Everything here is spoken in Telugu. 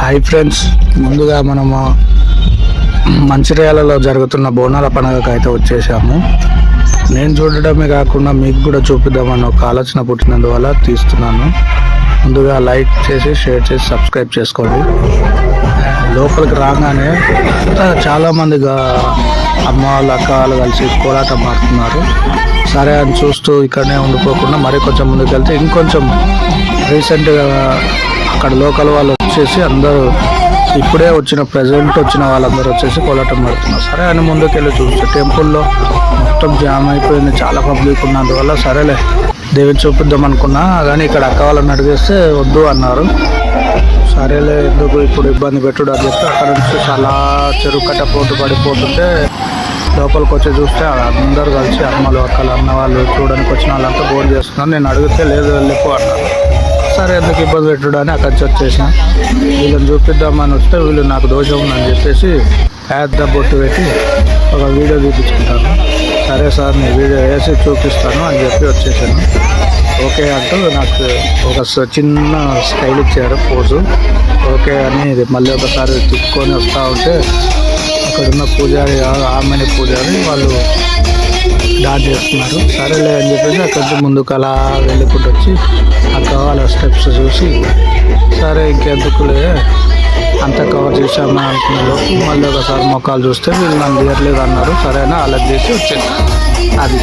హాయ్ ఫ్రెండ్స్, ముందుగా మనము మంచిర్యాలలో జరుగుతున్న బోనాల పండుగకు అయితే వచ్చేసాము. నేను చూడడమే కాకుండా మీకు కూడా చూపిద్దామని ఒక ఆలోచన పుట్టినందువల్ల తీస్తున్నాను. ముందుగా లైక్ చేసి, షేర్ చేసి, సబ్స్క్రైబ్ చేసుకోండి. లోపలికి రాగానే చాలామంది అమ్మ వాళ్ళు, అక్క వాళ్ళు కలిసి కోలాటం ఆడుతున్నారు. సరే అని చూస్తూ ఇక్కడనే ఉండిపోకుండా మరి కొంచెం ముందుకు వెళ్తే ఇంకొంచెం రీసెంట్గా అక్కడ లోకల్ వాళ్ళు వచ్చేసి అందరూ ఇప్పుడే ప్రజెంట్ వచ్చిన వాళ్ళందరూ వచ్చేసి కోలాటం ఆడుతున్నారు. సరే అని ముందుకెళ్ళి చూస్తే టెంపుల్లో మొత్తం జామ్ అయిపోయింది, చాలా పబ్లిక్ ఉన్నందువల్ల సరేలే దేవుని చూపిద్దాం అనుకున్నా. కానీ ఇక్కడ అక్క వాళ్ళని అడిగేస్తే వద్దు అన్నారు. సరేలే ఎందుకు ఇప్పుడు ఇబ్బంది పెట్టుడు అని చెప్పి అక్కడ నుంచి చాలా చెరువు కట్ట పోటు పడిపోతుంటే లోపలికి వచ్చి చూస్తే అందరూ కలిసి అమ్మలు, అక్కలు, అన్న వాళ్ళు చూడడానికి వచ్చిన వాళ్ళంతా బోర్డు చేస్తున్నారు. నేను అడిగితే లేదు వెళ్ళిపో అన్నారు. సరే ఎందుకు ఇబ్బంది పెట్టుడు అని అక్కడి నుంచి వచ్చేసిన. వీళ్ళని చూపిద్దామని వస్తే వీళ్ళు నాకు దోషం ఉందని చెప్పేసి పెద్ద బొట్టు పెట్టి ఒక వీడియో చూపించుకుంటాను. సరే సార్ నేను వీడియో వేసి చూపిస్తాను అని చెప్పి వచ్చేసాను. ఓకే అంటూ నాకు ఒక చిన్న స్టైల్ ఇచ్చారు పోజు. ఓకే అని మళ్ళీ ఒకసారి తిప్పుకొని వస్తూ ఉంటే అక్కడున్న పూజారి, ఆమెని పూజారి వాళ్ళు డాన్స్ చేస్తున్నారు. సరేలే అని చెప్పేసి అక్కడి నుంచి ముందుకు అలా వెళ్ళుకుంటూ వచ్చి అక్కడ వాళ్ళ స్టెప్స్ చూసి సరే ఇంకెందుకులే అంతా కవర్ చేసామని అనుకునే లోపు మళ్ళీ ఒకసారి మొక్కలు చూస్తే వీళ్ళు నన్ను తీయట్లేదు అన్నారు. సరేనా అలా చేసి వచ్చేది అది.